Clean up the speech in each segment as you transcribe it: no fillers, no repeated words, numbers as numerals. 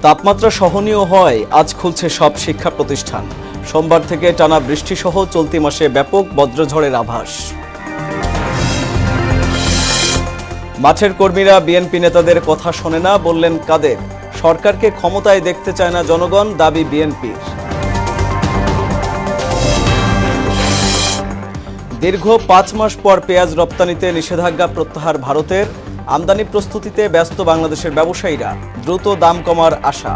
তাপমাত্রা সহনীয় হয় আজ খুলছে সব শিক্ষা প্রতিষ্ঠান। সোমবার থেকে টানা বৃষ্টিসহ চলতি মাসে ব্যাপক বজ্রঝড়ের আভাস। মাঠের কর্মীরা বিএনপি নেতাদের কথা শোনে না বললেন কাদের। সরকারকে ক্ষমতায় দেখতে চায় না জনগণ, দাবি বিএনপির। দীর্ঘ 5 মাস পর পেঁয়াজ রপ্তানিতে নিষেধাজ্ঞা প্রত্যাহার ভারতের। আমদানি প্রস্তুতিতে ব্যস্ত বাংলাদেশের ব্যবসায়ীরা, দ্রুত দাম কমার আশা।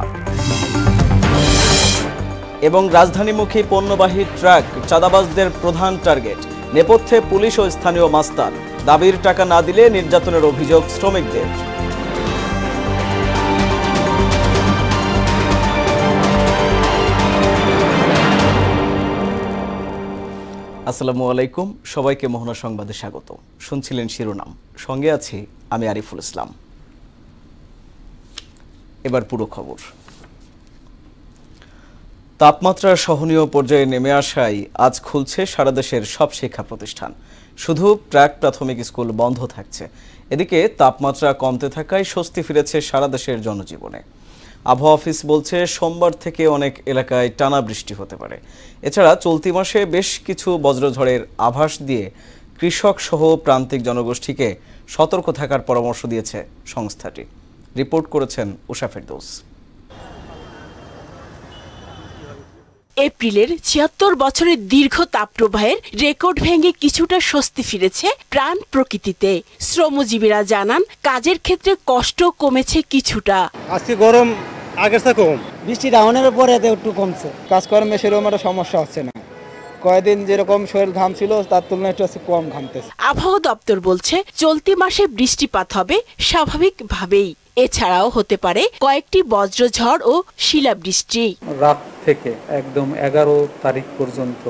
এবং রাজধানীমুখী পণ্যবাহী ট্রাক চাঁদাবাজদের প্রধান টার্গেট। নেপথ্যে পুলিশ ও স্থানীয় মাস্তান, দাবির টাকা না দিলে নির্যাতনের অভিযোগ শ্রমিকদের। আসসালামু আলাইকুম, সবাইকে মোহনা সংবাদে স্বাগত। শুনছিলেন শিরোনাম, সঙ্গে আছি আমি আরিফুল ইসলাম। এবার পুরো খবর। তাপমাত্রার সহনীয় পর্যায়ে নেমে আসায় আজ খুলছে সারা দেশের সব শিক্ষা প্রতিষ্ঠান। শুধু প্রাক প্রাথমিক স্কুল বন্ধ থাকছে। এদিকে তাপমাত্রা কমতে থাকায় স্বস্তি ফিরেছে সারা দেশের জনজীবনে। আবহাওয়া অফিস বলছে সোমবার থেকে অনেক এলাকায় টানা বৃষ্টি হতে পারে। এছাড়া চলতি মাসে বেশ কিছু বজ্রঝড়ের আভাস দিয়ে কৃষক সহ প্রান্তিক জনগোষ্ঠীকে সতর্ক থাকার পরামর্শ দিয়েছে সংস্থাটি। রিপোর্ট করেছেন উষা ফেরদৌস। এপ্রিলের ৭৬ বছরের দীর্ঘ তাপপ্রবাহের রেকর্ড ভেঙে কিছুটা স্বস্তি ফিরেছে প্রাণ প্রকৃতিতে। শ্রমজীবীরা জানান কাজের ক্ষেত্রে কষ্ট কমেছে কিছুটা। আজকে গরম আগের চেয়ে কম, বৃষ্টি ডাউনের পরে একটু কমছে। কাজকর্মে সেরকম একটা সমস্যা হচ্ছে না। কয়েকদিন যেরকম শরীর ঘাম ছিল তার তুলনায় একটু কম ঘামতেছে। আবহাওয়া দপ্তর বলছে চলতি মাসে বৃষ্টিপাত হবে স্বাভাবিকভাবেই। এছাড়াও হতে পারে কয়েকটি বজ্রঝড় ও শিলাবৃষ্টি। রাত থেকে একদম 11 তারিখ পর্যন্ত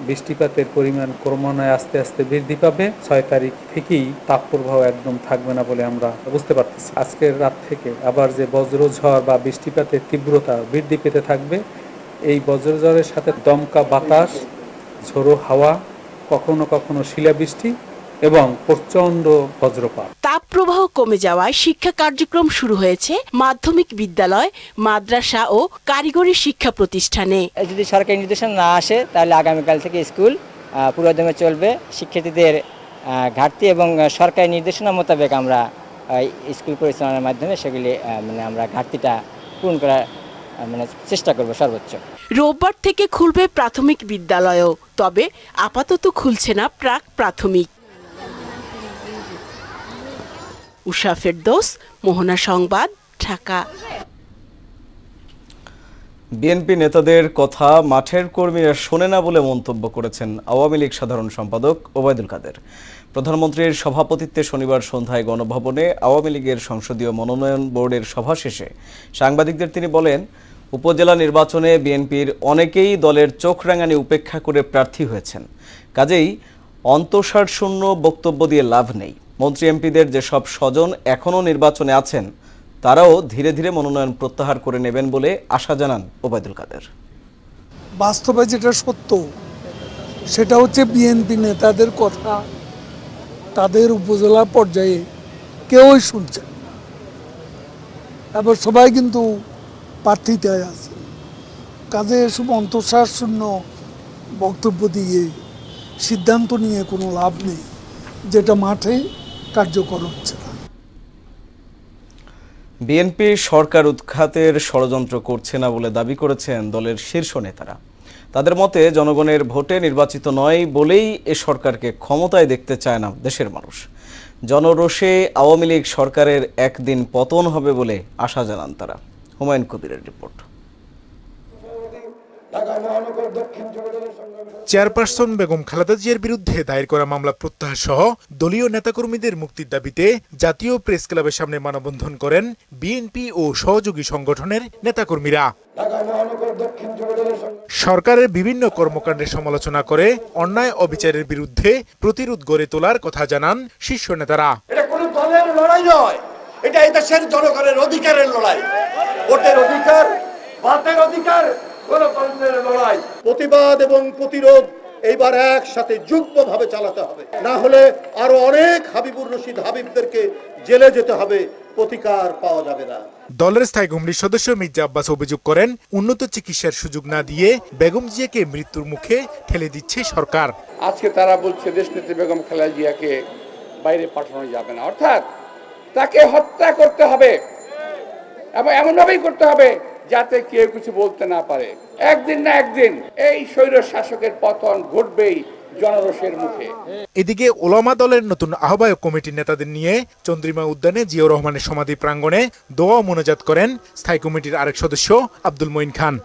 বৃষ্টিপাতের পরিমাণ ক্রমান্বয়ে আস্তে আস্তে বৃদ্ধি পাবে। 6 তারিখ থেকেই তাপপ্রবাহ একদম থাকবে না বলে আমরা বুঝতে পারতেছি। আজকের রাত থেকে আবার যে বজ্রঝড় বা বৃষ্টিপাতের তীব্রতা বৃদ্ধি পেতে থাকবে। এই বজ্রঝড়ের সাথে দমকা বাতাস, ঝোড়ো হাওয়া, কখনো কখনো শিলাবৃষ্টি এবং প্রচণ্ড বজ্রপাত। তাপপ্রবাহ কমে যাওয়ায় শিক্ষা কার্যক্রম শুরু হয়েছে মাধ্যমিক বিদ্যালয়, মাদ্রাসা ও কারিগরি শিক্ষা প্রতিষ্ঠানে। যদি সরকারি নির্দেশনা না আসে তাহলে আগামীকাল থেকে স্কুল পুরোদমে চলবে। শিক্ষার্থীদের ঘাটতি এবং সরকারি নির্দেশনা মোতাবেক আমরা স্কুল পরিচালনার মাধ্যমে সেগুলি আমরা ঘাটতিটা পূরণ করার চেষ্টা করব সর্বোচ্চ। রোববার থেকে খুলবে প্রাথমিক বিদ্যালয়ও, তবে আপাতত খুলছে না প্রাক প্রাথমিক। উষা ফেরদৌস, মোহনা সংবাদ, ঢাকা। বিএনপি নেতাদের কথা মাঠের কর্মীরা শোনে না বলে মন্তব্য করেছেন আওয়ামী লীগ সাধারণ সম্পাদক ওবায়দুল কাদের। প্রধানমন্ত্রীর সভাপতিত্বে শনিবার সন্ধ্যায় গণভবনে আওয়ামী লীগের সংসদীয় মনোনয়ন বোর্ডের সভা শেষে সাংবাদিকদের তিনি বলেন, উপজেলা নির্বাচনে বিএনপির অনেকেই দলের চোখ রাঙানি উপেক্ষা করে প্রার্থী হয়েছেন। কাজেই অন্তঃসারশূন্য বক্তব্য দিয়ে লাভ নেই। মন্ত্রী এমপিদের যেসব স্বজন এখনও নির্বাচনে আছেন তারাও ধীরে ধীরে মনোনয়ন প্রত্যাহার করে নেবেন বলে আশা জানান ওবায়দুল কাদের। বাস্তবে যেটা সত্য সেটা হচ্ছে বিএনপি নেতাদের কথা তাদের উপজেলা পর্যায়ে কেউই শুনছে। এবার সবাই কিন্তু প্রার্থিতায় আছে। কাজে এসব অন্তঃসারশূন্য বক্তব্য দিয়ে সিদ্ধান্ত নিয়ে কোনো লাভ নেই, যেটা মাঠে কার্যকর হচ্ছে না। বিএনপি সরকার উৎখাতের ষড়যন্ত্র করছে না বলে দাবি করেছেন দলের শীর্ষ নেতারা। তাদের মতে জনগণের ভোটে নির্বাচিত নয় বলেই এ সরকারকে ক্ষমতায় দেখতে চায় না দেশের মানুষ। জনরোষে আওয়ামী লীগ সরকারের একদিন পতন হবে বলে আশা জানান তারা। হুমায়ুন কবিরের রিপোর্ট। চেয়ারপারসন বেগম খালেদা জিয়ার বিরুদ্ধে দায়ের করা মামলা প্রত্যাহার সহ দলীয় নেতাকর্মীদের মুক্তির দাবিতে জাতীয় প্রেস ক্লাবের সামনে মানববন্ধন করেন বিএনপি ও সহযোগী সংগঠনের নেতাকর্মীরা। সরকারের বিভিন্ন কর্মকাণ্ডের সমালোচনা করে অন্যায় অবিচারের বিরুদ্ধে প্রতিরোধ গড়ে তোলার কথা জানান শীর্ষ নেতারা। এটা কোনো দলের লড়াই নয়, এটা এই দেশের জনগণের অধিকারের লড়াই। ভোটের অধিকার, বাতের অধিকার, গণতন্ত্রের লড়াই। প্রতিবাদ এবং প্রতিরোধ এইবার একসাথে যুগ্মভাবে চালাতে হবে, না হলে আরো অনেক হাবিবুর রশিদ হাবিবদেরকে জেলে যেতে হবে, প্রতিকার পাওয়া যাবে না। দলের স্থায়ী কমিটির সদস্য মির্জা আব্বাস অভিযোগ করেন, উন্নত চিকিৎসার সুযোগ না দিয়ে বেগম জিয়াকে মৃত্যুর মুখে ঠেলে দিচ্ছে সরকার। আজকে তারা বলছে দেশনেত্রী বেগম খালেদা জিয়াকে বাইরে পাঠানো যাবে না, অর্থাৎ তাকে হত্যা করতে হবে এবং এমনভাবেই করতে হবে যাতে কেউ কিছু বলতে না পারে। একদিন না একদিন এই স্বৈর শাসকের পতন ঘটবেই জনরোষের মুখে। এদিকে ওলামা দলের নতুন আহ্বায়ক কমিটির নেতাদের নিয়ে চন্দ্রিমা উদ্যানে জিয়াউর রহমানের সমাধি প্রাঙ্গণে দোয়া ও মোনাজাত করেন স্থায়ী কমিটির আরেক সদস্য আব্দুল মঈন খান।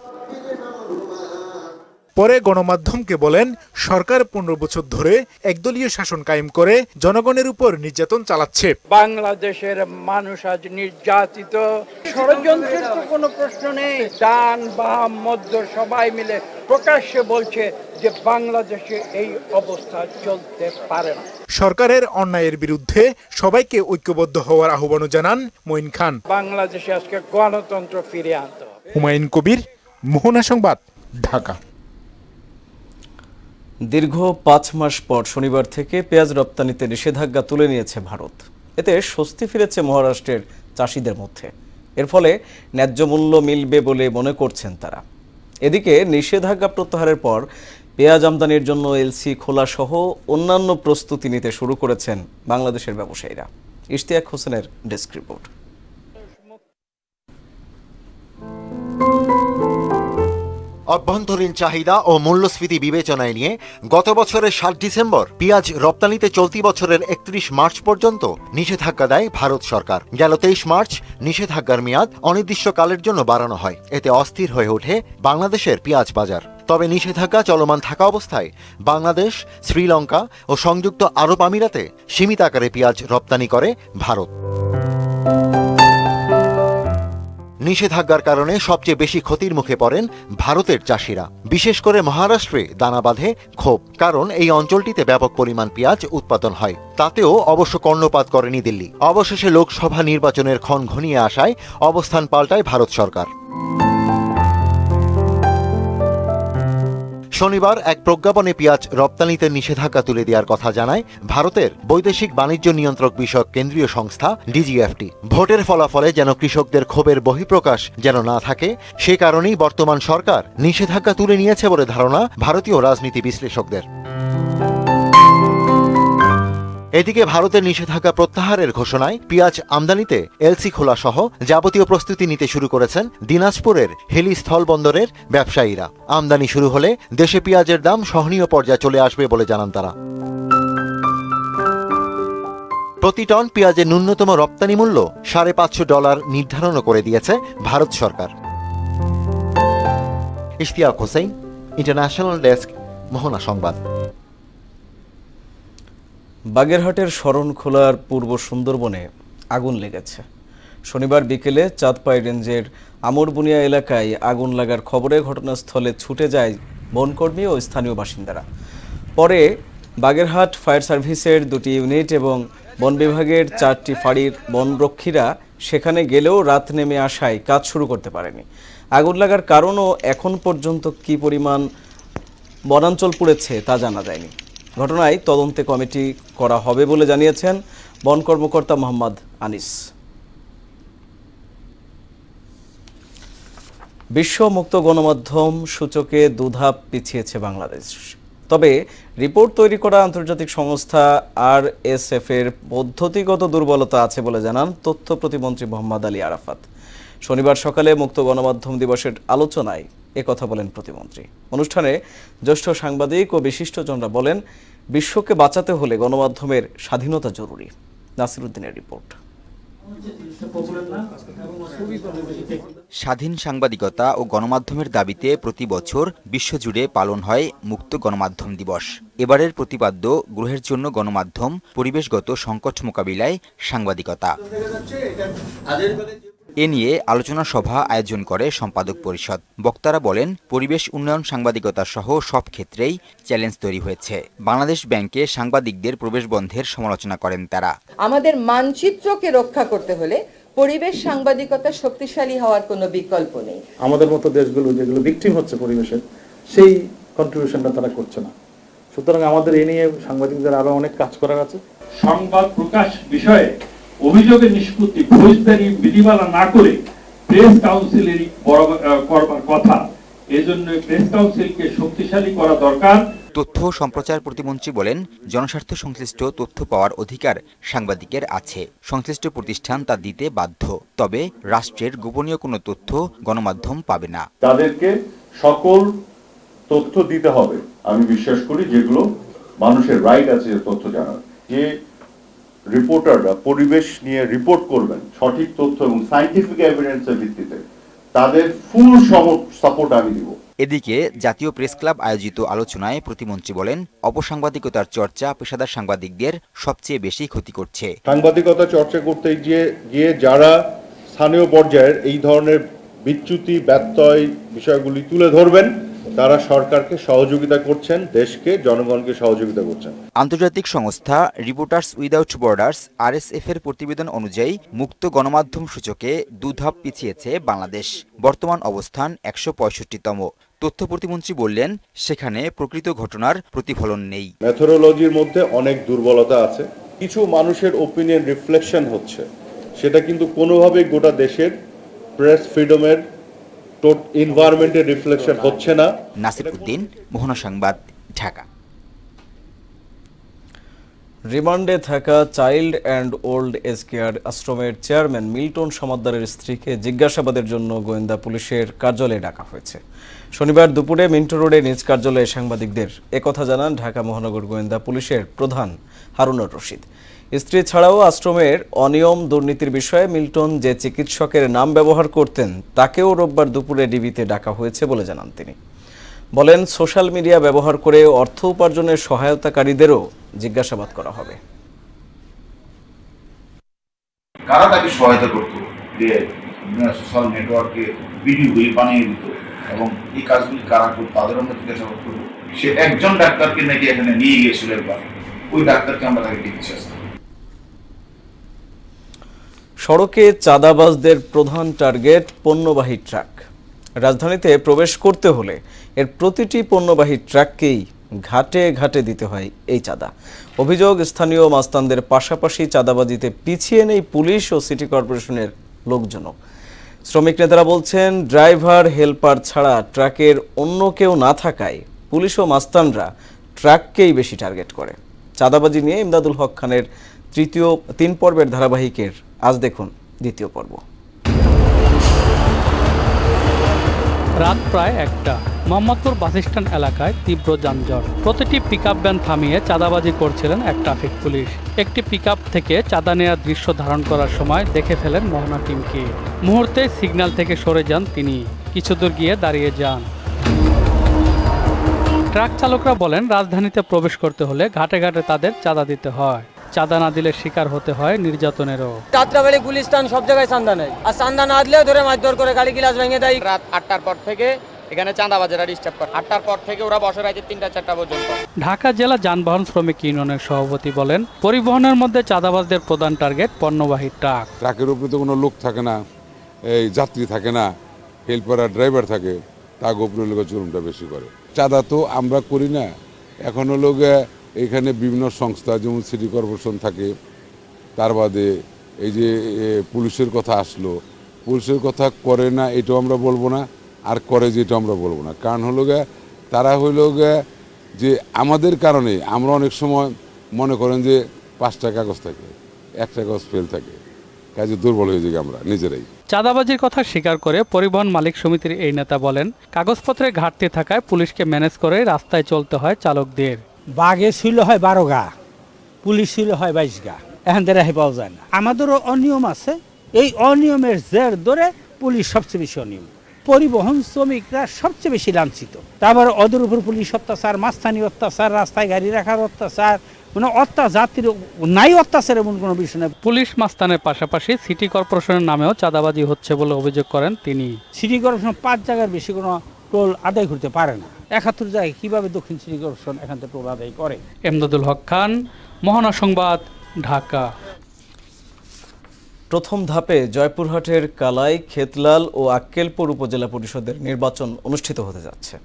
পরে গণমাধ্যমকে বলেন, সরকার 15 বছর ধরে একদলীয় শাসন কায়েম করে জনগণের উপর নির্যাতন চালাচ্ছে। বাংলাদেশের মানুষ আজ নির্যাতিত, ষড়যন্ত্রের তো কোনো প্রশ্ন নেই। ডান বাম মধ্য সবাই মিলে প্রকাশ্যে বলছে যে বাংলাদেশে এই অবস্থা চলতে পারে না। সরকারের অন্যায়ের বিরুদ্ধে সবাইকে ঐক্যবদ্ধ হওয়ার আহ্বানও জানান মঈন খান। বাংলাদেশে আজকে গণতন্ত্র ফিরিয়ে আনতে হবে। হুমায়ুন কবির, মোহনা সংবাদ, ঢাকা। দীর্ঘ 5 মাস পর শনিবার থেকে পেঁয়াজ রপ্তানিতে নিষেধাজ্ঞা তুলে নিয়েছে ভারত। এতে স্বস্তি ফিরেছে মহারাষ্ট্রের চাষিদের মধ্যে। এর ফলে ন্যায্য মূল্য মিলবে বলে মনে করছেন তারা। এদিকে নিষেধাজ্ঞা প্রত্যাহারের পর পেঁয়াজ আমদানির জন্য এলসি খোলা সহ অন্যান্য প্রস্তুতি নিতে শুরু করেছেন বাংলাদেশের ব্যবসায়ীরা। ইশতিয়াক হোসেনের ডেস্ক রিপোর্ট। অভ্যন্তরীণ চাহিদা ও মূল্যস্ফীতি বিবেচনায় নিয়ে গত বছরের 7 ডিসেম্বর পেঁয়াজ রপ্তানিতে চলতি বছরের 31 মার্চ পর্যন্ত নিষেধাজ্ঞা দেয় ভারত সরকার। গেল 23 মার্চ নিষেধাজ্ঞার মেয়াদ অনির্দিষ্টকালের জন্য বাড়ানো হয়। এতে অস্থির হয়ে ওঠে বাংলাদেশের পেঁয়াজ বাজার। তবে নিষেধাজ্ঞা চলমান থাকা অবস্থায় বাংলাদেশ, শ্রীলঙ্কা ও সংযুক্ত আরব আমিরাতে সীমিত আকারে পেঁয়াজ রপ্তানি করে ভারত। নিষেধাজ্ঞার কারণে সবচেয়ে বেশি ক্ষতির মুখে পড়েন ভারতের চাষিরা। বিশেষ করে মহারাষ্ট্রে দানা বাঁধে ক্ষোভ, কারণ এই অঞ্চলটিতে ব্যাপক পরিমাণ পেঁয়াজ উৎপাদন হয়। তাতেও অবশ্য কর্ণপাত করেনি দিল্লি। অবশেষে লোকসভা নির্বাচনের ক্ষণ ঘনিয়ে আসায় অবস্থান পাল্টায় ভারত সরকার। শনিবার এক প্রজ্ঞাপনে পেঁয়াজ রপ্তানিতে নিষেধাজ্ঞা তুলে দেওয়ার কথা জানায় ভারতের বৈদেশিক বাণিজ্য নিয়ন্ত্রক বিষয়ক কেন্দ্রীয় সংস্থা ডিজিএফটি। ভোটের ফলাফলে যেন কৃষকদের ক্ষোভের বহিঃপ্রকাশ যেন না থাকে, সে কারণেই বর্তমান সরকার নিষেধাজ্ঞা তুলে নিয়েছে বলে ধারণা ভারতীয় রাজনীতি বিশ্লেষকদের। এদিকে ভারতের নিষেধাজ্ঞা প্রত্যাহারের ঘোষণায় পেঁয়াজ আমদানিতে এলসি খোলা সহ যাবতীয় প্রস্তুতি নিতে শুরু করেছেন দিনাজপুরের হেলি স্থলবন্দরের ব্যবসায়ীরা। আমদানি শুরু হলে দেশে পেঁয়াজের দাম সহনীয় পর্যায়ে চলে আসবে বলে জানান তারা। প্রতি টন পেঁয়াজের ন্যূনতম রপ্তানি মূল্য $550 নির্ধারণও করে দিয়েছে ভারত সরকার। ইশতিয়াক হোসেন, ইন্টারন্যাশনাল ডেস্ক, মোহনা সংবাদ। বাগেরহাটের শরণখোলার পূর্ব সুন্দরবনে আগুন লেগেছে। শনিবার বিকেলে চাঁদপাই রেঞ্জের আমরবুনিয়া এলাকায় আগুন লাগার খবরে ঘটনাস্থলে ছুটে যায় বনকর্মী ও স্থানীয় বাসিন্দারা। পরে বাগেরহাট ফায়ার সার্ভিসের 2টি ইউনিট এবং বন বিভাগের 4টি ফাঁড়ির বনরক্ষীরা সেখানে গেলেও রাত নেমে আসায় কাজ শুরু করতে পারেনি। আগুন লাগার কারণও এখন পর্যন্ত কী পরিমাণ বনাঞ্চল পুড়েছে তা জানা যায়নি। ঘটনায় তদন্তে কমিটি করা হবে বলে জানিয়েছেন বন কর্মকর্তা মোহাম্মদ আনিস। বিশ্ব মুক্ত গণমাধ্যম সূচকে 2 ধাপ পিছিয়েছে বাংলাদেশ। তবে রিপোর্ট তৈরি করা আন্তর্জাতিক সংস্থা RSF এর পদ্ধতিগত দুর্বলতা আছে বলে জানান তথ্য প্রতিমন্ত্রী মোহাম্মদ আলী আরাফাত। শনিবার সকালে মুক্ত গণমাধ্যম দিবসের আলোচনায় একথা বলেন প্রতিমন্ত্রী। অনুষ্ঠানে জ্যেষ্ঠ সাংবাদিক ও বিশিষ্টজনরা বলেন, বিশ্বকে বাঁচাতে হলে গণমাধ্যমের স্বাধীনতা জরুরি। নাসিরউদ্দিনের রিপোর্ট। স্বাধীন সাংবাদিকতা ও গণমাধ্যমের দাবিতে প্রতি বছর বিশ্বজুড়ে পালন হয় মুক্ত গণমাধ্যম দিবস। এবারের প্রতিপাদ্য গ্রহের জন্য গণমাধ্যম, পরিবেশগত সংকট মোকাবিলায় সাংবাদিকতা। এ নিয়ে আলোচনা সভা আয়োজন করে সম্পাদক পরিষদ। বক্তারা বলেন, পরিবেশ উন্নয়ন সাংবাদিকতা সহ সব ক্ষেত্রেই চ্যালেঞ্জ তৈরি হয়েছে। বাংলাদেশ ব্যাংকে সাংবাদিকদের প্রবেশ বন্ধের সমালোচনা করেন তারা। আমাদের মানচিত্রকে রক্ষা করতে হলে পরিবেশ সাংবাদিকতা শক্তিশালী হওয়ার কোনো বিকল্প নেই। আমাদের মতো দেশগুলো যেগুলো ভিকটিম হচ্ছে পরিবেশের, সেই কন্ট্রিবিউশনটা তারা করছে না। সুতরাং আমাদের এ নিয়ে সাংবাদিকদের আরো অনেক কাজ করার আছে। সংবাদ প্রকাশ বিষয়ে অভিযোগের নিষ্পত্তি ফৌজদারি বিধিমালা না করে প্রেস কাউন্সিলেরই করবার কথা। এজন্য প্রেস কাউন্সিলকে শক্তিশালী করা দরকার। তথ্য সম্প্রচার প্রতিমন্ত্রী বলেন, জনস্বার্থ সংশ্লিষ্ট তথ্য পাওয়ার অধিকার সাংবাদিকের আছে। সংশ্লিষ্ট প্রতিষ্ঠান তা দিতে বাধ্য। তবে রাষ্ট্রের গোপনীয় কোনো তথ্য গণমাধ্যম পাবে না। তাদেরকে সকল তথ্য দিতে হবে। আমি বিশ্বাস করি যেগুলো মানুষের রাইট আছে তথ্য জানার। যে রিপোর্টাররা পরিবেশ নিয়ে রিপোর্ট করবেন সঠিক তথ্য এবং সায়েন্টিফিক এভিডেন্সের ভিত্তিতে, তাদের ফুল সাপোর্ট আমি দিব। এদিকে জাতীয় প্রেস ক্লাব আয়োজিত আলোচনায় প্রতিমন্ত্রী বলেন, অপসাংবাদিকতার চর্চা পেশাদার সাংবাদিকদের সবচেয়ে বেশি ক্ষতি করছে। সাংবাদিকতা চর্চা করতে গিয়ে যারা স্থানীয় পর্যায়ের এই ধরনের বিচ্যুতি ব্যত্যয় বিষয়গুলি তুলে ধরবেন, তারা সরকারকে সহযোগিতা করছেন, দেশকে জনগণকে সহযোগিতা করছেন। আন্তর্জাতিক সংস্থা রিপোর্টার্স উইদাউট বর্ডার্স RSF এর প্রতিবেদন অনুযায়ী মুক্ত গণমাধ্যম সূচকে 2 ধাপ পিছিয়েছে বাংলাদেশ। বর্তমান অবস্থান 165তম। তথ্য প্রতিমন্ত্রী বললেন, সেখানে প্রকৃত ঘটনার প্রতিফলন নেই। মেথোডোলজির মধ্যে অনেক দুর্বলতা আছে। কিছু মানুষের ওপিনিয়ন রিফ্লেকশন হচ্ছে, সেটা কিন্তু কোনোভাবেই গোটা দেশের প্রেস ফ্রিডমের এনভায়রনমেন্টের রিফ্লেকশন হচ্ছে না। নাসির উদ্দিন, মোহনা সংবাদ, ঢাকা। রিমান্ডে থাকা child and old age care আশ্রমের চেয়ারম্যান মিল্টন সমাদ্দারের স্ত্রীকে জিজ্ঞাসাবাদের জন্য গোয়েন্দা পুলিশের কার্যালয়ে ডাকা হয়েছে। শনিবার দুপুরে মিন্টো রোডে নিজ কার্যালয়ে সাংবাদিকদের একথা জানান ঢাকা মহানগর গোয়েন্দা পুলিশের প্রধান হারুনুর রশিদ। স্ত্রী ছাড়াও আশ্রমের অনিয়ম দুর্নীতির বিষয়ে মিল্টন যে চিকিৎসকের নাম ব্যবহার করতেন তাকেও রোববার দুপুরে ডিবিতে ডাকা হয়েছে বলে জানান তিনি। বলেন, সোশ্যাল মিডিয়া ব্যবহার করে অর্থ উপার্জনের সহায়তাকারীদেরও জিজ্ঞাসাবাদ করা হবে। কারা তাকে সহায়তা করত, যে সোশ্যাল নেটওয়ার্কে ভিডিওগুলি বানিয়ে দিত এবং এই কাজগুলি কারা করতো তাদের আমরা জিজ্ঞাসাবাদ করবো। সে একজন ডাক্তারকে নাকি এখানে নিয়ে গিয়েছিল একবার, ওই ডাক্তারকে আমরা তাকে দেখছি। সড়কে চাঁদাবাজদের প্রধান টার্গেট পণ্যবাহী ট্রাক। রাজধানীতে প্রবেশ করতে হলে এর প্রতিটি পণ্যবাহী ট্রাককেই ঘাটে ঘাটে দিতে হয় এই চাঁদা। অভিযোগ, স্থানীয় মাস্তানদের পাশাপাশি চাঁদাবাজিতে পিছিয়ে নেই পুলিশ ও সিটি কর্পোরেশনের লোকজনও। শ্রমিক নেতারা বলছেন, ড্রাইভার হেল্পার ছাড়া ট্রাকের অন্য কেউ না থাকায় পুলিশ ও মাস্তানরা ট্রাককেই বেশি টার্গেট করে। চাঁদাবাজি নিয়ে ইমদাদুল হক খানের 3 পর্বের ধারাবাহিকের আজ দেখুন 2য় পর্ব। রাত প্রায় 1টা। মোহাম্মদপুর বাসস্ট্যান্ড এলাকায় তীব্র যানজট। প্রতিটি পিকআপ ভ্যান থামিয়ে চাঁদাবাজি করছিলেন এক ট্রাফিক পুলিশ। একটি পিকআপ থেকে চাঁদা নেওয়ার দৃশ্য ধারণ করার সময় দেখে ফেলেন মোহনা টিমকে। মুহূর্তে সিগন্যাল থেকে সরে যান তিনি, কিছু দূর গিয়ে দাঁড়িয়ে যান। ট্রাক চালকরা বলেন, রাজধানীতে প্রবেশ করতে হলে ঘাটে ঘাটে তাদের চাঁদা দিতে হয়। চাঁদা না দিলে শিকার হতে হয় নির্যাতনেরও। যাত্রাবাড়ি গুলিস্তান সব জায়গায় চাঁদা নেই, আর চাঁদা না দিলেও ধরে মারধর করে, গাড়ি গ্লাস ভেঙে দেয়। রাত 8টার পর থেকে এখানে চাঁদাবাজেরা ডিস্টার্ব করে। 8টার পর থেকে ওরা বসে রাখে 3টা-4টা পর্যন্ত। ঢাকা জেলা যানবাহন শ্রমিক ইউনিয়নের সভাপতি বলেন, পরিবহনের মধ্যে চাঁদাবাজদের প্রধান টার্গেট পণ্যবাহী ট্রাক। ট্রাকের উপরে তো কোনো লোক থাকে না, এই যাত্রী থাকে না, হেল্পার আর ড্রাইভার থাকে, তা উপরে লোক চুরুমটা বেশি করে। চাঁদা তো আমরা করি না, এখন হলো এখানে বিভিন্ন সংস্থা যেমন সিটি কর্পোরেশন থাকে, তার বাদে এই যে পুলিশের কথা আসলো, পুলিশের কথা করে না এটাও আমরা বলবো না, আর করে যেটা আমরা বলবো না। কারণ হলো তারা হইল যে আমাদের কারণে আমরা অনেক সময় মনে করেন যে 5টা কাগজ থাকে, 1টা কাগজ ফেল থাকে, কাজে দুর্বল হয়ে যাই আমরা নিজেরাই। চাঁদাবাজির কথা স্বীকার করে পরিবহন মালিক সমিতির এই নেতা বলেন, কাগজপত্রের ঘাটতি থাকায় পুলিশকে ম্যানেজ করে রাস্তায় চলতে হয় চালকদের। বাঘে ছিল হয় 12 গা, পুলিশ ছিল হয় 22 গা, এখন রেহাই পাওয়া যায় না। আমাদেরও অনিয়ম আছে, এই অনিয়মের জের ধরে পুলিশ সবচেয়ে বেশি অনিয়ম, পরিবহন শ্রমিকরা সবচেয়ে বেশি লাঞ্ছিত। তারপর ওদের উপর পুলিশ অত্যাচার, মাস্তানি অত্যাচার, রাস্তায় গাড়ি রাখার অত্যাচার, মানে অত্যাচার নাই, অত্যাচার এমন কোনো বিষয় নেই। পুলিশ মাস্তানের পাশাপাশি সিটি কর্পোরেশনের নামেও চাঁদাবাজি হচ্ছে বলে অভিযোগ করেন তিনি। সিটি কর্পোরেশন 5 জায়গার বেশি কোনো টোল আদায় করতে পারে না। 71 জায়গায় কিভাবে দক্ষিণ সিটি কর্পোরেশন এখান থেকে টোল আদায় করে? ইমদাদুল হক খান, মোহনা সংবাদ, ঢাকা। প্রথম ধাপে জয়পুরহাটের কালাই, খেতলাল ও আক্কেলপুর উপজেলা পরিষদের নির্বাচন অনুষ্ঠিত হতে যাচ্ছে।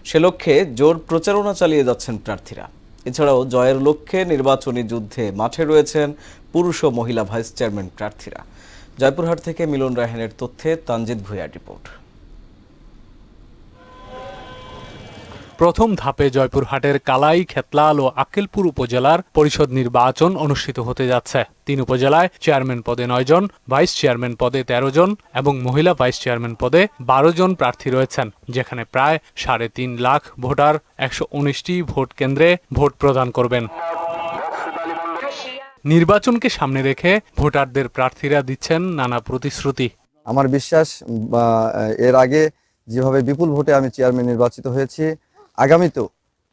সে লক্ষ্যে জোর প্রচারণা চালিয়ে যাচ্ছেন প্রার্থীরা। এছাড়াও জয়ের লক্ষ্যে নির্বাচনী যুদ্ধে মাঠে রয়েছেন পুরুষ ও মহিলা ভাইস চেয়ারম্যান প্রার্থীরা। জয়পুরহাট থেকে মিলন রায়হানের তথ্যে তানজিদ ভুঁইয়ার রিপোর্ট। প্রথম ধাপে জয়পুরহাটের কালাই, খেতলাল ও আক্কেলপুর উপজেলার পরিষদ নির্বাচন অনুষ্ঠিত হতে যাচ্ছে। 3 উপজেলায় চেয়ারম্যান পদে 9 জন, ভাইস চেয়ারম্যান পদে 13 জন এবং মহিলা ভাইস চেয়ারম্যান পদে 12 জন প্রার্থী রয়েছেন, যেখানে প্রায় 3.5 লাখ ভোটার 119টি ভোট কেন্দ্রে ভোট প্রদান করবেন। নির্বাচনকে সামনে রেখে ভোটারদের প্রার্থীরা দিচ্ছেন নানা প্রতিশ্রুতি। আমার বিশ্বাস, এর আগে যেভাবে বিপুল ভোটে আমি চেয়ারম্যান নির্বাচিত হয়েছি, আগামীতেও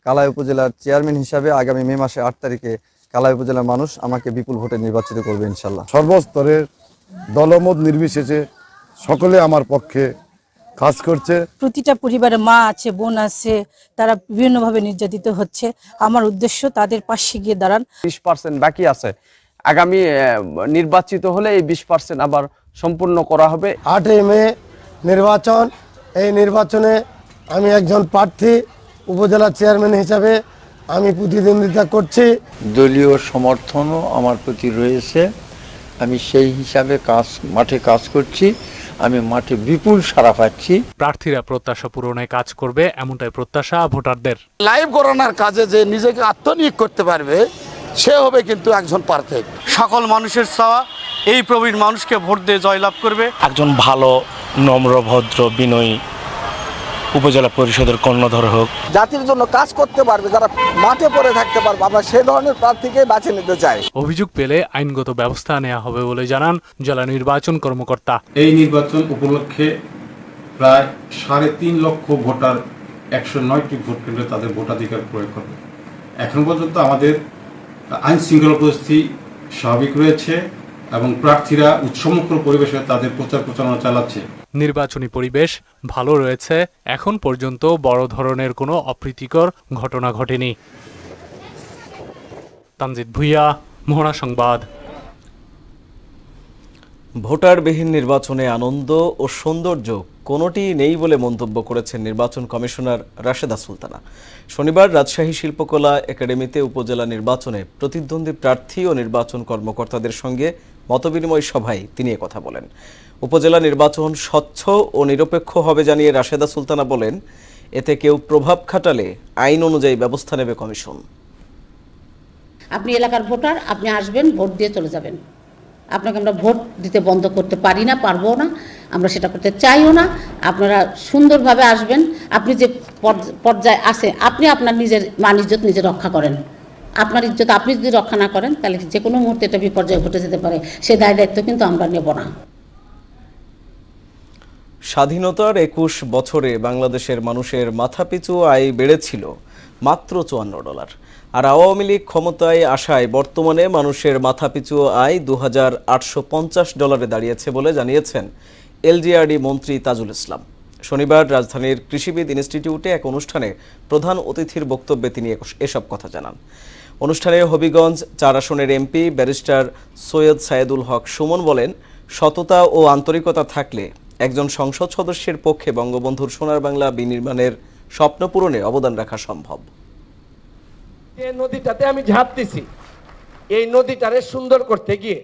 কালাই উপজেলার চেয়ারম্যান হিসাবে আগামী মে মাসে 8 তারিখে কালাই উপজেলার মানুষ আমাকে বিপুল ভোটে নির্বাচিত করবে ইনশাল্লাহ। সর্বস্তরের দলমত নির্বিশেষে সকলে আমার পক্ষে কাজ করছে। প্রতিটা পরিবারে মা আছে, বোন আছে, তারা বিভিন্নভাবে নির্যাতিত হচ্ছে। আমার উদ্দেশ্য তাদের পাশে গিয়ে দাঁড়ান। 20% বাকি আছে, আগামী নির্বাচিত হলে এই 20% আবার সম্পূর্ণ করা হবে। 8 মে নির্বাচন, এই নির্বাচনে আমি একজন প্রার্থী উপজেলা চেয়ারম্যান হিসাবে আমি প্রতিদ্বন্দ্বিতা করছি। দলীয় সমর্থনও আমার প্রতি রয়েছে, আমি সেই হিসাবে মাঠে কাজ করছি, আমি মাঠে বিপুল সাড়া পাচ্ছি। প্রার্থীরা প্রত্যাশা পূরণে কাজ করবে এমনটাই প্রত্যাশা ভোটারদের। লাইভ গণনার কাজে যে নিজেকে আত্মনিয়োগ করতে পারবে সে হবে কিন্তু একজন প্রার্থী। সকল মানুষের চাওয়া এই প্রবীণ মানুষকে ভোট দিয়ে জয়লাভ করবে। একজন ভালো, নম্র, ভদ্র, বিনয়ী উপজেলা পরিষদের কর্ণধর হোক, জাতির জন্য কাজ করতে পারবে, যারা মাঠে পড়ে থাকতে পারবে, আমরা সেই ধরনের প্রার্থীকে বেছে নিতে চাই। অভিযোগ পেলে আইনগত ব্যবস্থা নেওয়া হবে বলে জানান জেলা নির্বাচন কর্মকর্তা। এই নির্বাচন উপলক্ষে প্রায় 3.5 লক্ষ ভোটার 109টি ভোট কেন্দ্রে তাদের ভোটাধিকার প্রয়োগ করবে। এখন পর্যন্ত আমাদের আইন শৃঙ্খলা পরিস্থিতি স্বাভাবিক রয়েছে এবং প্রার্থীরা উৎসমুখর পরিবেশে তাদের প্রচার প্রচারণা চালাচ্ছে। নির্বাচনী পরিবেশ ভালো রয়েছে, এখন পর্যন্ত বড় ধরনের কোনো অপ্রীতিকর ঘটনা ঘটেনি। তানজিদ ভুঁইয়া, মোহনা সংবাদ। ভোটারবিহীন নির্বাচনে আনন্দ ও সৌন্দর্য কোনোটি নেই বলে মন্তব্য করেছেন নির্বাচন কমিশনার রাশেদা সুলতানা। শনিবার রাজশাহী শিল্পকলা একাডেমিতে উপজেলা নির্বাচনে প্রতিদ্বন্দ্বী প্রার্থী ও নির্বাচন কর্মকর্তাদের সঙ্গে মতবিনিময় সভায় তিনি কথা বলেন। উপজেলা নির্বাচন স্বচ্ছ ও নিরপেক্ষ হবে জানিয়ে রাশেদা সুলতানা বলেন, এতে কেউ প্রভাব খাটালে আইন অনুযায়ী ব্যবস্থা নেবে কমিশন। আপনি এলাকার ভোটার, আপনি আসবেন, ভোট দিয়ে চলে যাবেন। আপনাকে আমরা ভোট দিতে বন্ধ করতে পারি না, পারবো না, আমরা সেটা করতে চাইও না। আপনারা সুন্দরভাবে আসবেন। আপনি যে পর্যায়ে আছে, আপনি আপনার নিজের মান ইজ্জত নিজে রক্ষা করেন। আপনার ইজ্জত আপনি যদি রক্ষা না করেন, তাহলে যে কোনো মুহূর্তে এটা বিপর্যয় ঘটে যেতে পারে। সেই দায়িত্ব কিন্তু আমরা নেব না। স্বাধীনতার 21 বছরে বাংলাদেশের মানুষের মাথাপিছু আয় বেড়েছিল মাত্র $54, আর আওয়ামী লীগ ক্ষমতায় আসায় বর্তমানে মানুষের মাথাপিছু আয় $2,850 দাঁড়িয়েছে বলে জানিয়েছেন এলজিআরডি মন্ত্রী তাজুল ইসলাম। শনিবার রাজধানীর কৃষিবিদ ইনস্টিটিউটে এক অনুষ্ঠানে প্রধান অতিথির বক্তব্যে তিনি এসব কথা জানান। অনুষ্ঠানে হবিগঞ্জ 4 আসনের এমপি ব্যারিস্টার সৈয়দ সায়েদুল হক সুমন বলেন, সততা ও আন্তরিকতা থাকলে একজন সংসদ সদস্যের পক্ষে বঙ্গবন্ধুর সোনার বাংলা বিনির্মাণের স্বপ্ন পূরণে অবদান রাখা সম্ভব। এই নদীটাতে আমি ঝাঁপ দিছি, এই নদীটারে সুন্দর করতে গিয়ে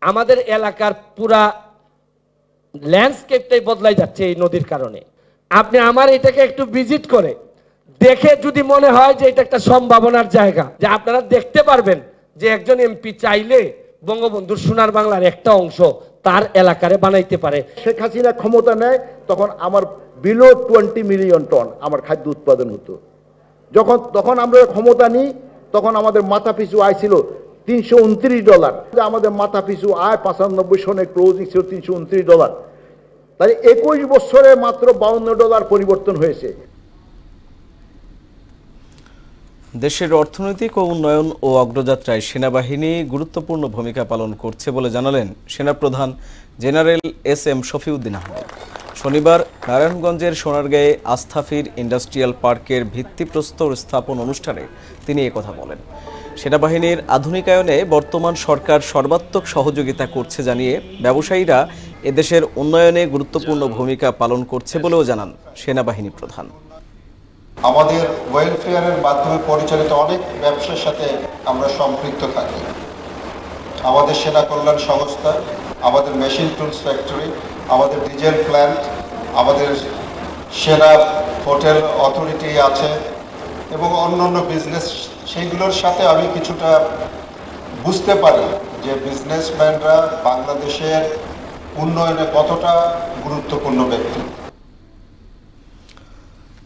আমাদের এলাকার পুরা ল্যান্ডস্কেপটাই বদলাই যাচ্ছে এই নদীর কারণে। আপনি আমার এটাকে একটু ভিজিট করে দেখে যদি মনে হয় যে এটা একটা সম্ভাবনার জায়গা, যে আপনারা দেখতে পারবেন যে একজন এমপি চাইলে বঙ্গবন্ধুর সোনার বাংলার একটা অংশ তার এলাকারে বানাইতে পারে। শেখ হাসিনা ক্ষমতা নেয় তখন আমার বিলো 20 মিলিয়ন টন আমার খাদ্য উৎপাদন হতো। তখন আমরা ক্ষমতা নিই, তখন আমাদের মাথা পিছু আয় ছিল $329। আমাদের মাথা পিছু আয় 95 সনে ক্লোজিং ছিল $329। তাই 21 বছরে মাত্র $52 পরিবর্তন হয়েছে। দেশের অর্থনৈতিক ও উন্নয়ন ও অগ্রযাত্রায় সেনাবাহিনী গুরুত্বপূর্ণ ভূমিকা পালন করছে বলে জানালেন সেনাপ্রধান জেনারেল এস.এম. শফিউদ্দিন আহমেদ। শনিবার নারায়ণগঞ্জের সোনারগাঁয়ে আস্থাফির ইন্ডাস্ট্রিয়াল পার্কের ভিত্তিপ্রস্তর স্থাপন অনুষ্ঠানে তিনি একথা বলেন। সেনাবাহিনীর আধুনিকায়নে বর্তমান সরকার সর্বাত্মক সহযোগিতা করছে জানিয়ে ব্যবসায়ীরা এদেশের উন্নয়নে গুরুত্বপূর্ণ ভূমিকা পালন করছে বলেও জানান সেনাবাহিনী প্রধান। আমাদের ওয়েলফেয়ারের মাধ্যমে পরিচালিত অনেক ব্যবসার সাথে আমরা সম্পৃক্ত থাকি। আমাদের সেনা কল্যাণ সংস্থা, আমাদের মেশিন টুলস ফ্যাক্টরি, আমাদের ডিজেল প্ল্যান্ট, আমাদের সেনা হোটেল অথরিটি আছে এবং অন্যান্য বিজনেস, সেইগুলোর সাথে আমি কিছুটা বুঝতে পারি যে বিজনেসম্যানরা বাংলাদেশের উন্নয়নে কতটা গুরুত্বপূর্ণ ব্যক্তি।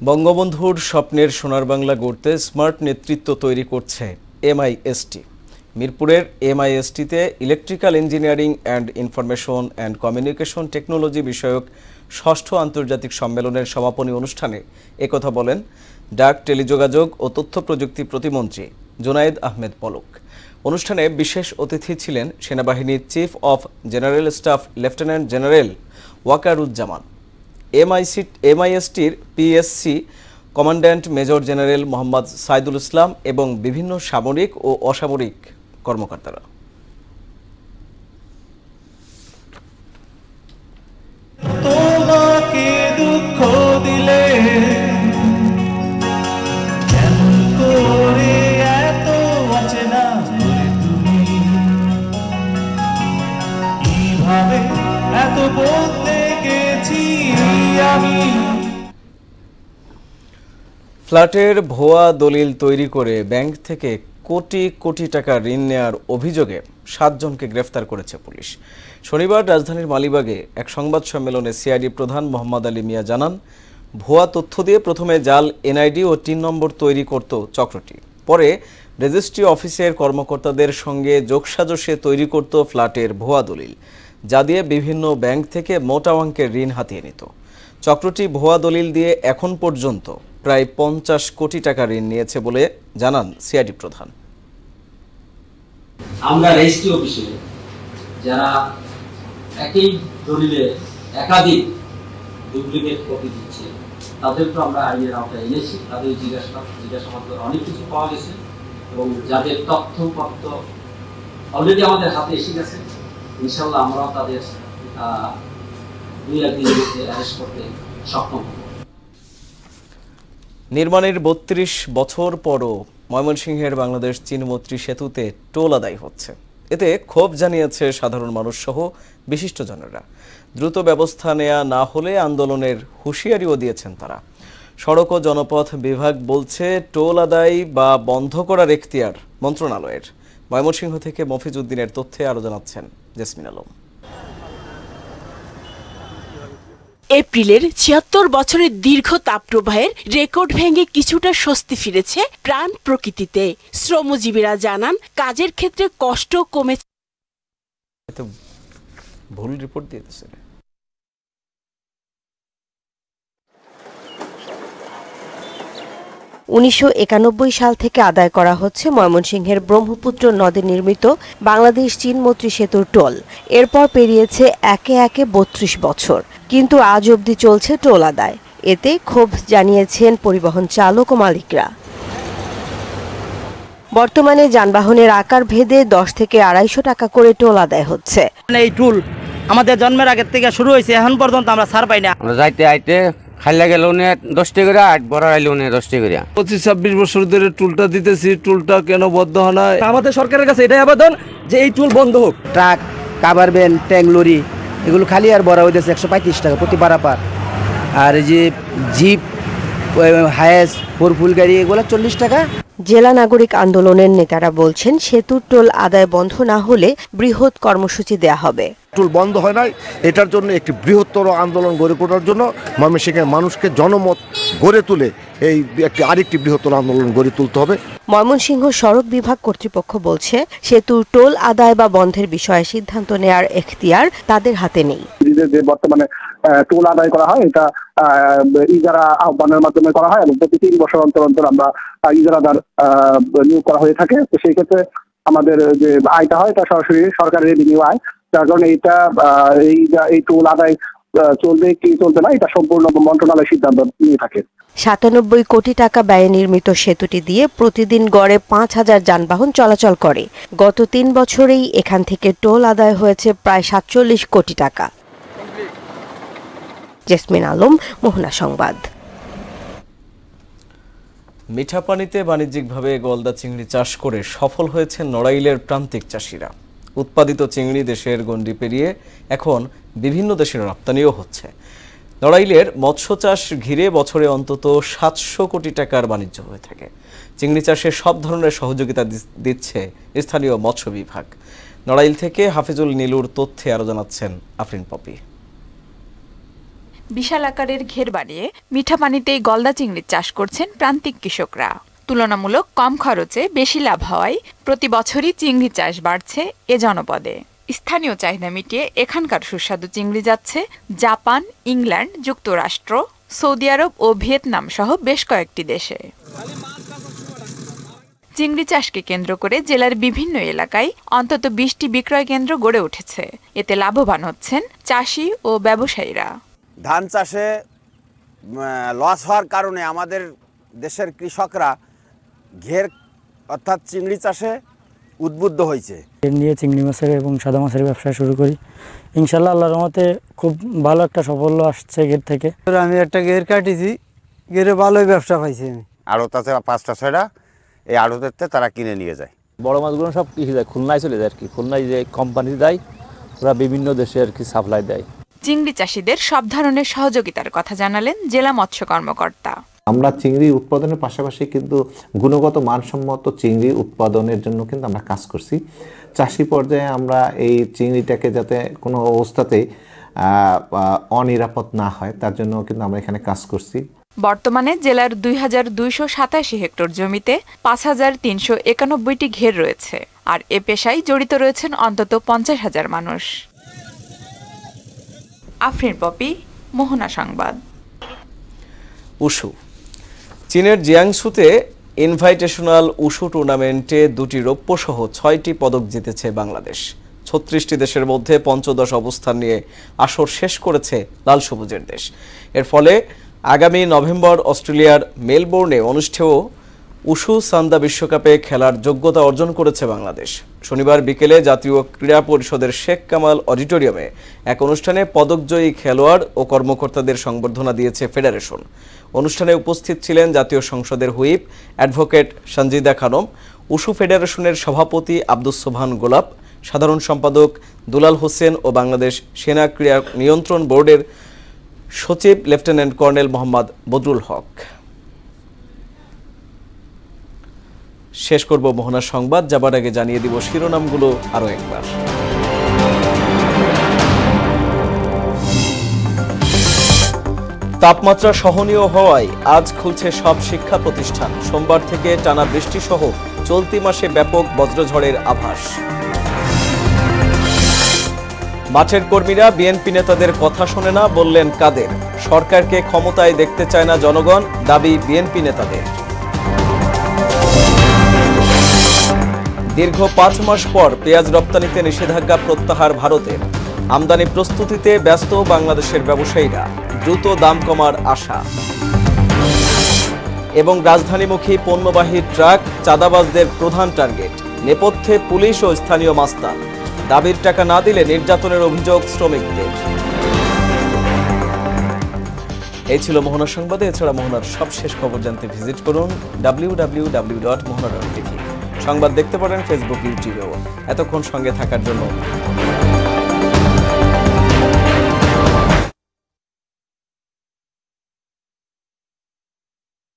বঙ্গবন্ধুর স্বপ্নের সোনার বাংলা গড়তে স্মার্ট নেতৃত্ব তৈরি করছে MIST। মিরপুরের MISTতে electrical engineering and information and communication technology বিষয়ক ৬ষ্ঠ আন্তর্জাতিক সম্মেলনের সমাপনী অনুষ্ঠানে একথা বলেন ডাক, টেলিযোগাযোগ ও তথ্য প্রযুক্তি প্রতিমন্ত্রী জুনায়েদ আহমেদ পলক। অনুষ্ঠানে বিশেষ অতিথি ছিলেন সেনাবাহিনীর chief of general staff lieutenant general Wakeruzzaman, MISTর PSC commandant major general Mohammad Saidul Islam এবং বিভিন্ন সামরিক ও অসামরিক কর্মকর্তারা। তোমাকে দুঃখ দিলে কেমন করে এত অচেনা করে তুমি কিভাবে এত বলতে গেছি আমি। ফ্ল্যাটের ভুয়া দলিল তৈরি করে ব্যাংক থেকে কোটি কোটি টাকা ঋণ নেয়ার অভিযোগে 7 জনকে গ্রেফতার করেছে পুলিশ। শনিবার রাজধানীর মালিবাগে এক সংবাদ সম্মেলনে সিআইডি প্রধান মোহাম্মদ আলী মিয়া জানান, ভুয়া তথ্য দিয়ে প্রথমে জাল NID ও 3 নম্বর তৈরি করত চক্রটি। পরে রেজিস্ট্রি অফিসের কর্মকর্তাদের সঙ্গে যোগসাজশে তৈরি করত ফ্ল্যাটের ভুয়া দলিল, যা দিয়ে বিভিন্ন ব্যাংক থেকে মোটা অঙ্কের ঋণ হাতিয়ে নিত। চক্রটি ভুয়া দলিল দিয়ে এখন পর্যন্ত প্রায় 50 কোটি টাকা ঋণ নিয়েছে বলে জানান সিআইডি প্রধান। আমরা রেজিস্ট্রি অফিসে যারা একই দলিলে একাধিক ডুপ্লিকেট কপি দিচ্ছে তাদেরকে আমরা আইনের আওতায় এনেছি। তাদের জিজ্ঞাসাবাদ করে অনেক কিছু পাওয়া গেছে এবং যাদের তথ্যপত্র অলরেডি আমাদের হাতে এসে গেছে, ইনশাল্লাহ আমরাও তাদের 2-1 দিনের মধ্যে অ্যারেস্ট করতে সক্ষম হব। নির্মাণের 32 বছর পরও ময়মনসিংহের বাংলাদেশ চীনমৈত্রী সেতুতে টোল আদায় হচ্ছে। এতে ক্ষোভ জানিয়েছে সাধারণ মানুষ সহ বিশিষ্টজনেরা। দ্রুত ব্যবস্থা নেওয়া না হলে আন্দোলনের হুঁশিয়ারিও দিয়েছেন তারা। সড়ক ও জনপথ বিভাগ বলছে টোল আদায় বা বন্ধ করার এখতিয়ার মন্ত্রণালয়ের। ময়মনসিংহ থেকে মফিজ উদ্দিনের তথ্যে আরো জানাচ্ছেন জেসমিন আলম। এপ্রিলের ৭৬ বছরের দীর্ঘ তাপপ্রবাহের রেকর্ড ভেঙে কিছুটা স্বস্তি ফিরেছে প্রাণ প্রকৃতিতে। শ্রমজীবীরা জানান, কাজের ক্ষেত্রে কষ্ট কমেছে। ভুল রিপোর্ট দিয়েছে। 1991 সাল থেকে আদায় করা হচ্ছে ময়মনসিংহের ব্রহ্মপুত্র নদে নির্মিত বাংলাদেশ চীনমৈত্রী সেতুর টোল। এরপর পেরিয়েছে একে একে 32 বছর, কিন্তু আজ অবধি চলছে টোল আদায়। এতে ক্ষোভ জানিয়েছেন পরিবহন চালক ও মালিকরা। বর্তমানে যানবাহনের আকার ভেদে 10 থেকে 250 টাকা করে টোল আদায় হচ্ছে। এই টোল আমাদের জন্মের আগের থেকে শুরু হয়েছে, এখন পর্যন্ত আমরা ছাড় পাই না। আমরা যাইতে আইতে খাইলা গেল 10 টাকা করে, আর বড় আইলে 10 টাকা করে। 25-26 বছর ধরে টুলটা দিতেছি, টুলটা কেন বন্ধ হয় না? আমাদের সরকারের কাছে এটাই আবেদন যে এই টুল বন্ধ হোক। Truck, cover van, tank lorry এগুলো খালি আর বড় হইতেছে 135 টাকা প্রতি পারাপার। আর এই যে জিপ, হায়েস, 4 গাড়ি এগুলো 40 টাকা। জেলা নাগরিক আন্দোলনের নেতারা বলছেন, সেতুর টোল আদায় বন্ধ না হলে বৃহৎ কর্মসূচি দেয়া হবে। টোল বন্ধ হয় নাই, এটার জন্য একটি বৃহত্তর আন্দোলন গড়ে তোলার জন্য ময়মনসিংহের মানুষকে জনমত গড়ে তুলে এই আরেকটি বৃহত্তর আন্দোলন গড়ে তুলতে হবে। ময়মনসিংহ সড়ক বিভাগ কর্তৃপক্ষ বলছে, সেতুর টোল আদায় বা বন্ধের বিষয়ে সিদ্ধান্ত নেয়ার এখতিয়ার তাদের হাতে নেই। যে বর্তমানে টোল আদায় করা হয়, এটা ইজারা আহ্বানের মাধ্যমে করা হয় এবং প্রতি 3 বছর অন্তর অন্তর আমরা ইজারাদার নিয়োগ করা হয়ে থাকে। তো সেই ক্ষেত্রে আমাদের যে আয়টা হয় এটা সরাসরি সরকারের রেভিনিউ আয়, যার কারণে এটা এই টোল আদায় চলবে কি চলবে না এটা সম্পূর্ণ মন্ত্রণালয় সিদ্ধান্ত নিয়ে থাকে। 97 কোটি টাকা ব্যয়ে নির্মিত সেতুটি দিয়ে প্রতিদিন গড়ে 5000 যানবাহন চলাচল করে। গত 3 বছরেই এখান থেকে টোল আদায় হয়েছে প্রায় 47 কোটি টাকা। জেসমিন আলম, মোহনা সংবাদ। মিঠা পানিতে বাণিজ্যিকভাবে গলদা চিংড়ি চাষ করে সফল হয়েছেন নড়াইলের প্রান্তিক চাষিরা। উৎপাদিত চিংড়ি দেশের গণ্ডি পেরিয়ে এখন বিভিন্ন দেশের রপ্তানিও হচ্ছে। নড়াইলের মৎস্য চাষ ঘিরে বছরে অন্তত 700 কোটি টাকার বাণিজ্য হয়ে থাকে। চিংড়ি চাষে সব ধরনের সহযোগিতা দিচ্ছে স্থানীয় মৎস্য বিভাগ। নড়াইল থেকে হাফিজুল নীলুর তথ্যে আরো জানাচ্ছেন আফরিন পপি। বিশাল আকারের ঘের বানিয়ে মিঠা পানিতেই গলদা চিংড়ির চাষ করছেন প্রান্তিক কৃষকরা। তুলনামূলক কম খরচে বেশি লাভ হওয়ায় প্রতি বছরই চিংড়ি চাষ বাড়ছে এ জনপদে। স্থানীয় চাহিদা মিটিয়ে এখানকার সুস্বাদু চিংড়ি যাচ্ছে জাপান, ইংল্যান্ড, যুক্তরাষ্ট্র, সৌদি আরব ও ভিয়েতনাম সহ বেশ কয়েকটি দেশে। চিংড়ি চাষকে কেন্দ্র করে জেলার বিভিন্ন এলাকায় অন্তত 20টি বিক্রয় কেন্দ্র গড়ে উঠেছে। এতে লাভবান হচ্ছেন চাষি ও ব্যবসায়ীরা। ধান চাষে লস হওয়ার কারণে আমাদের দেশের কৃষকরা ঘের অর্থাৎ চিংড়ি চাষে উদ্বুদ্ধ হয়েছে। এর নিয়ে চিংড়ি মাছের এবং সাদা মাছের ব্যবসা শুরু করি। ইনশাল্লাহ আল্লাহর রহমতে খুব ভালো একটা সাফল্য আসছে ঘের থেকে। আমি একটা ঘের কাটিছি, ঘেরে ভালোই ব্যবসা পাইছি আমি। আড়ত আছে 5টা 6টা, এই আড়তের তারা কিনে নিয়ে যায়। বড় মাছগুলো সব কৃষি যায়, খুলনায় চলে যায় আর কি। খুলনায় যে কোম্পানি দেয় ওরা বিভিন্ন দেশে আর কি সাপ্লাই দেয়। চিংড়ি চাষিদের সব ধরনের সহযোগিতার কথা জানালেন জেলা মৎস্য কর্মকর্তা। আমরা চিংড়ি উৎপাদনের পাশাপাশি কিন্তু গুণগত মানসম্মত চিংড়ি উৎপাদনের জন্য কিন্তু আমরা কাজ করছি। চাষি পর্যায়ে আমরা এই চিংড়িটাকে যাতে কোনো অবস্থাতেই অনিরাপদ না হয় তার জন্য কিন্তু আমরা এখানে কাজ করছি। বর্তমানে জেলার 2287 হেক্টর জমিতে 5391টি ঘের রয়েছে, আর এ পেশায় জড়িত রয়েছেন অন্তত 50,000 মানুষ। আফরিন পপি, মোহনা সংবাদ। উশু। চীনের জিয়াংসুতে ইনভাইটেশনাল উশু টুর্নামেন্টে 2টি রৌপ্য সহ 6টি পদক জিতেছে বাংলাদেশ। 36টি দেশের মধ্যে 15 অবস্থান নিয়ে আসর শেষ করেছে লাল সবুজের দেশ। এর ফলে আগামী নভেম্বর অস্ট্রেলিয়ার মেলবোর্নে অনুষ্ঠেয় উশু সান্দা বিশ্বকাপে খেলার যোগ্যতা অর্জন করেছে বাংলাদেশ। শনিবার বিকেলে জাতীয় ক্রীড়া পরিষদের শেখ কামাল অডিটোরিয়ামে এক অনুষ্ঠানে পদকজয়ী খেলোয়াড় ও কর্মকর্তাদের সংবর্ধনা দিয়েছে ফেডারেশন। অনুষ্ঠানে উপস্থিত ছিলেন জাতীয় সংসদের whip advocate Sanjida Khanam, wushu ফেডারেশনের সভাপতি আব্দুস সোবহান গোলাপ, সাধারণ সম্পাদক দুলাল হোসেন ও বাংলাদেশ সেনা ক্রীড়া নিয়ন্ত্রণ বোর্ডের সচিব লেফটেন্যান্ট কর্নেল মোহাম্মদ বদরুল হক। শেষ করব মোহনা সংবাদ, যাবার আগে জানিয়ে দিব শিরোনামগুলো আরো একবার। তাপমাত্রা সহনীয় হওয়ায় আজ খুলছে সব শিক্ষা প্রতিষ্ঠান। সোমবার থেকে টানা বৃষ্টি সহ চলতি মাসে ব্যাপক বজ্রঝড়ের আভাস। মাঠের কর্মীরা বিএনপি নেতাদের কথা শোনে না, বললেন কাদের। সরকারকে ক্ষমতায় দেখতে চায় না জনগণ, দাবি বিএনপি নেতাদের। দীর্ঘ 5 মাস পর পেঁয়াজ রপ্তানিতে নিষেধাজ্ঞা প্রত্যাহার ভারতের। আমদানি প্রস্তুতিতে ব্যস্ত বাংলাদেশের ব্যবসায়ীরা, দ্রুত দাম কমার আশা। এবং রাজধানীমুখী পণ্যবাহী ট্রাক চাঁদাবাজদের প্রধান টার্গেট। নেপথ্যে পুলিশ ও স্থানীয় মাস্তান, দাবির টাকা না দিলে নির্যাতনের অভিযোগ শ্রমিকদের। এই ছিল মোহনা সংবাদে। এছাড়া মোহনার সবশেষ খবর জানতে ভিজিট করুন www.mohana.tv। সংবাদ দেখতে পারেন ফেসবুক, ইউটিউবেও। এতক্ষণ সঙ্গে থাকার জন্য